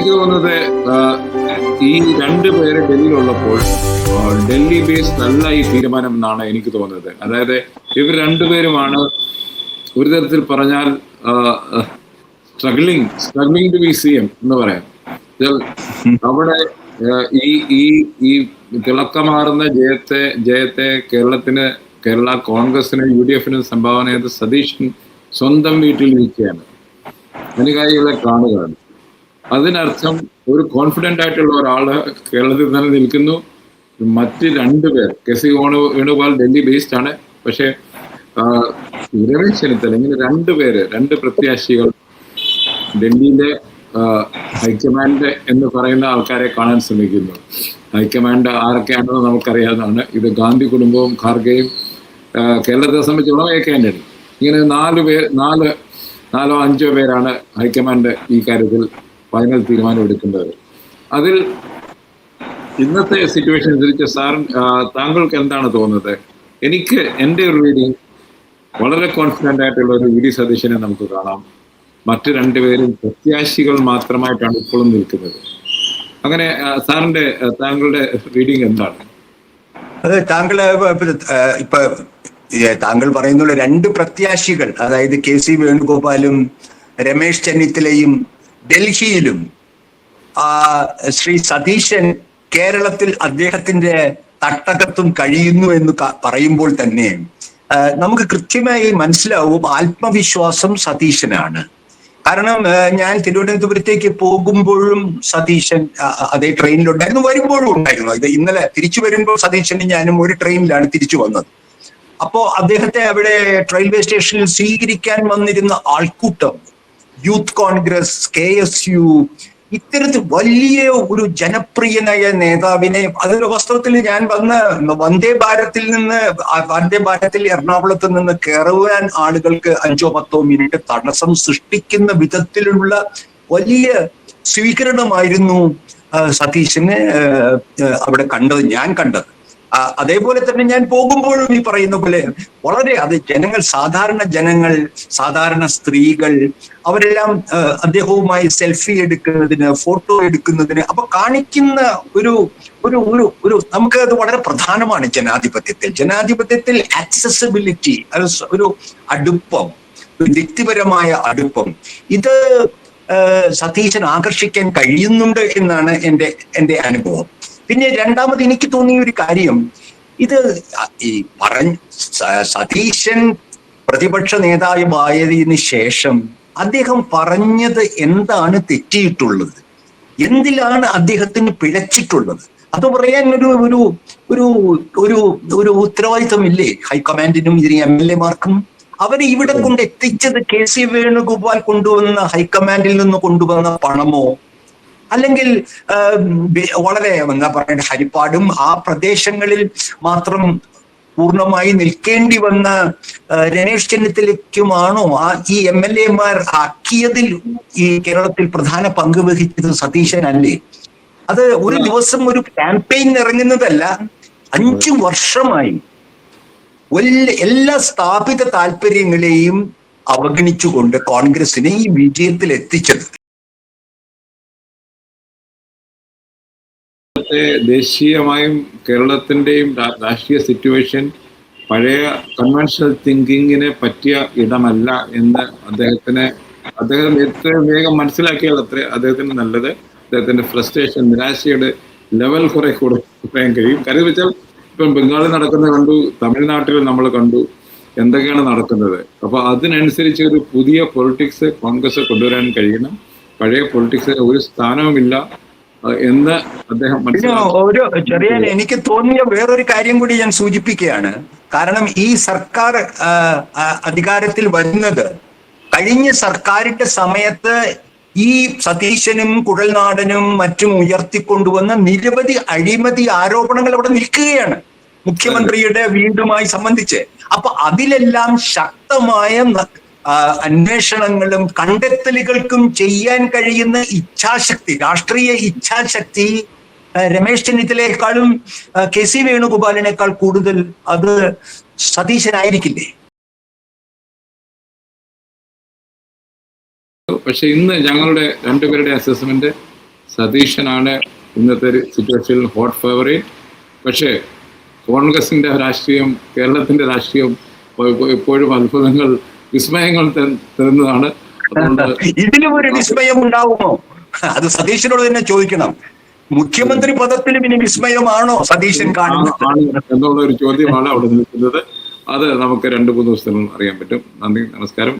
എനിക്ക് തോന്നുന്നത് ഈ രണ്ടുപേര് ഡൽഹിയിലുള്ളപ്പോൾ ഡൽഹി ബേസ് നല്ല ഈ തീരുമാനം എന്നാണ് എനിക്ക് തോന്നുന്നത്. അതായത് ഇവർ രണ്ടുപേരുമാണ് ഒരു തരത്തിൽ പറഞ്ഞാൽ സ്ട്രഗ്ലിംഗ് ടു ബി CM എന്ന് പറയാം. അവിടെ ഈ ഈ ഈ തിളക്കമാർന്ന ജയത്തെ കേരള കോൺഗ്രസിനും UDF-നും സംഭാവന ചെയ്ത് സതീശൻ സ്വന്തം വീട്ടിൽ നിൽക്കുകയാണ്, അനുകാരികളെ കാണുകയാണ്. അതിനർത്ഥം ഒരു കോൺഫിഡന്റ് ആയിട്ടുള്ള ഒരാള് കേരളത്തിൽ തന്നെ നിൽക്കുന്നു. മറ്റ് രണ്ടുപേർ KC വേണുഗോപാൽ ഡൽഹി ബേസ്ഡ് ആണ്, പക്ഷെ രമേശ് ചെന്നിത്തല ഇങ്ങനെ രണ്ട് പ്രത്യാശികൾ ഡൽഹിയിലെ ഹൈക്കമാൻഡ് എന്ന് പറയുന്ന ആൾക്കാരെ കാണാൻ ശ്രമിക്കുന്നു. ഹൈക്കമാൻഡ് ആരൊക്കെയാണെന്ന് നമുക്കറിയാവുന്നതാണ്. ഇത് ഗാന്ധി കുടുംബവും ഖാർഗെയും കേരളത്തെ സംബന്ധിച്ചുള്ള AKAന്റണി, ഇങ്ങനെ നാലോ അഞ്ചോ പേരാണ് ഹൈക്കമാൻഡ് ഈ കാര്യത്തിൽ ഫൈനൽ തീരുമാനം എടുക്കേണ്ടത്. അതിൽ ഇന്നത്തെ സിറ്റുവേഷൻ അനുസരിച്ച് താങ്കൾക്ക് എന്താണ് തോന്നുന്നത്? എനിക്ക് എൻ്റെ ഒരു റീഡിങ് വളരെ കോൺഫിഡൻ്റ് ആയിട്ടുള്ള ഒരു VD സതീശനെ നമുക്ക് കാണാം. മറ്റു രണ്ടുപേരും പ്രത്യാശികൾ മാത്രമായിട്ടാണ് ഇപ്പോഴും നിൽക്കുന്നത്. അങ്ങനെ താങ്കളുടെ റീഡിങ് എന്താണ്? അത് താങ്കൾ പറയുന്നുള്ള രണ്ട് പ്രത്യാശികൾ, അതായത് KC വേണുഗോപാലും രമേശ് ചെന്നിത്തലയും ഡൽഹിയിലും, ശ്രീ സതീശൻ കേരളത്തിൽ അദ്ദേഹത്തിന്റെ തട്ടകത്തും കഴിയുന്നു എന്ന് പറയുമ്പോൾ തന്നെ നമുക്ക് കൃത്യമായി മനസ്സിലാവും ആത്മവിശ്വാസം സതീശനാണ്. കാരണം ഞാൻ തിരുവനന്തപുരത്തേക്ക് പോകുമ്പോഴും സതീശൻ അതേ ട്രെയിനിലുണ്ടായിരുന്നു, വരുമ്പോഴും ഉണ്ടായിരുന്നു. ഇത് ഇന്നലെ തിരിച്ചു വരുമ്പോൾ സതീശനും ഞാനും ഒരു ട്രെയിനിലാണ് തിരിച്ചു വന്നത്. അപ്പോ അദ്ദേഹത്തെ അവിടെ റെയിൽവേ സ്റ്റേഷനിൽ സ്വീകരിക്കാൻ വന്നിരുന്ന ആൾക്കൂട്ടം, യൂത്ത് കോൺഗ്രസ്, KSU, ഇത്തരത്തിൽ വലിയ ഒരു ജനപ്രിയനായ നേതാവിനെ, അതൊരു വാസ്തവത്തിൽ ഞാൻ വന്ദേ ഭാരത്തിൽ എറണാകുളത്ത് നിന്ന് കയറുവാൻ ആളുകൾക്ക് 5-10 മിനിറ്റ് തടസ്സം സൃഷ്ടിക്കുന്ന വിധത്തിലുള്ള വലിയ സ്വീകരണമായിരുന്നു സതീശന് അവിടെ ഞാൻ കണ്ടത്. അതേപോലെ തന്നെ ഞാൻ പോകുമ്പോഴും ഈ പറയുന്ന പോലെ വളരെ സാധാരണ ജനങ്ങൾ, സാധാരണ സ്ത്രീകൾ, അവരെല്ലാം അദ്ദേഹവുമായി സെൽഫി എടുക്കുന്നതിന്, ഫോട്ടോ എടുക്കുന്നതിന് അപ്പൊ കാണിക്കുന്ന ഒരു ഒരു ഒരു നമുക്ക് അത് വളരെ പ്രധാനമാണ് ജനാധിപത്യത്തിൽ ആക്സസിബിലിറ്റി, ഒരു അടുപ്പം, ഒരു വ്യക്തിപരമായ അടുപ്പം, ഇത് സതീശൻ ആകർഷിക്കാൻ കഴിയുന്നുണ്ട് എന്നാണ് എൻ്റെ അനുഭവം. പിന്നെ രണ്ടാമത് എനിക്ക് തോന്നിയ ഒരു കാര്യം, ഇത് സതീശൻ പ്രതിപക്ഷ നേതാവായതിനു ശേഷം അദ്ദേഹം പറഞ്ഞത് എന്താണ് തെറ്റിയിട്ടുള്ളത്, എന്തിലാണ് അദ്ദേഹത്തിന് പിഴച്ചിട്ടുള്ളത്, അത് പറയാൻ ഒരു ഒരു ഒരു ഒരു ഉത്തരവാദിത്വമില്ലേ ഹൈക്കമാൻഡിനും ഇതിന് MLA-മാർക്കും? അവരെ ഇവിടെ കൊണ്ട് എത്തിച്ചത് KC വേണുഗോപാൽ ഹൈക്കമാൻഡിൽ നിന്ന് കൊണ്ടുവന്ന പണമോ, അല്ലെങ്കിൽ വളരെ എന്താ പറയുക ഹരിപ്പാടും ആ പ്രദേശങ്ങളിൽ മാത്രം പൂർണ്ണമായി നിൽക്കേണ്ടി വന്ന രമേശ് ചെന്നിത്തലയ്ക്കുമാണോ ഈ MLA-മാർ ആക്കിയതിൽ ഈ കേരളത്തിൽ പ്രധാന പങ്ക് വഹിച്ചത് സതീശനല്ലേ? അത് ഒരു ദിവസം ഒരു ക്യാമ്പയിൻ ഇറങ്ങുന്നതല്ല, 5 വർഷമായി എല്ലാ സ്ഥാപിത താല്പര്യങ്ങളെയും അവഗണിച്ചുകൊണ്ട് കോൺഗ്രസിനെ ഈ വിജയത്തിൽ എത്തിച്ചത്. ദേശീയമായും കേരളത്തിന്റെയും രാഷ്ട്രീയ സിറ്റുവേഷൻ പഴയ കൺവെൻഷണൽ തിങ്കിങ്ങിന് പറ്റിയ ഇടമല്ല എന്ന് അദ്ദേഹം എത്രയും വേഗം മനസ്സിലാക്കിയാൽ അത്ര അദ്ദേഹത്തിന് നല്ലത്. അദ്ദേഹത്തിന്റെ ഫ്രസ്ട്രേഷൻ, നിരാശയുടെ ലെവൽ കുറെ കുറയാൻ കഴിയും. കാര്യം വെച്ചാൽ ഇപ്പം ബംഗാളിൽ നടക്കുന്നത് കണ്ടു, തമിഴ്നാട്ടിൽ നമ്മൾ കണ്ടു എന്തൊക്കെയാണ് നടക്കുന്നത്. അപ്പൊ അതിനനുസരിച്ച് ഒരു പുതിയ പൊളിറ്റിക്സ് കോൺഗ്രസ് കൊണ്ടുവരാൻ കഴിയണം. പഴയ പൊളിറ്റിക്സ് ഒരു സ്ഥാനവുമില്ല എന്ന് അദ്ദേഹം എനിക്ക് തോന്നിയ വേറൊരു കാര്യം കൂടി ഞാൻ സൂചിപ്പിക്കുകയാണ്. കാരണം ഈ സർക്കാർ അധികാരത്തിൽ വരുന്നത് കഴിഞ്ഞ സർക്കാരിന്റെ സമയത്ത് ഈ സതീശനും കുഴൽനാടനും മറ്റും ഉയർത്തിക്കൊണ്ടുവന്ന നിരവധി അഴിമതി ആരോപണങ്ങൾ അവിടെ നിൽക്കുകയാണ് മുഖ്യമന്ത്രിയുടെ വീടുമായി സംബന്ധിച്ച്. അപ്പൊ അതിലെല്ലാം ശക്തമായ അന്വേഷണങ്ങളും കണ്ടെത്തലുകൾക്കും ചെയ്യാൻ കഴിയുന്ന ഇച്ഛാശക്തി, രാഷ്ട്രീയ ഇച്ഛാശക്തി രമേശ് ചെന്നിത്തലയെക്കാളും KC വേണുഗോപാലിനേക്കാൾ കൂടുതൽ അത് സതീശനായിരിക്കില്ലേ? പക്ഷെ ഇന്ന് ഞങ്ങളുടെ രണ്ടുപേരുടെ അസസ്മെന്റ് സതീശനാണ് ഇന്നത്തെ സിറ്റുവേഷനിൽ ഹോട്ട് ഫേവറേറ്റ്. പക്ഷേ കോൺഗ്രസിന്റെ രാഷ്ട്രീയം, കേരളത്തിന്റെ രാഷ്ട്രീയം എപ്പോഴും അത്ഭുതങ്ങൾ, വിസ്മയങ്ങൾ തരുന്നതാണ്. അതുകൊണ്ട് ഇതിലും ഒരു വിസ്മയം ഉണ്ടാവുമോ? അത് സതീശനോട് തന്നെ ചോദിക്കണം. മുഖ്യമന്ത്രി പദത്തിലും ഇനി വിസ്മയമാണോ സതീശൻ കാണുന്നത് എന്നുള്ള ഒരു ചോദ്യമാണ് അവിടെ നിൽക്കുന്നത്. അത് നമുക്ക് 2-3 ദിവസത്തിനും അറിയാൻ പറ്റും. നന്ദി, നമസ്കാരം.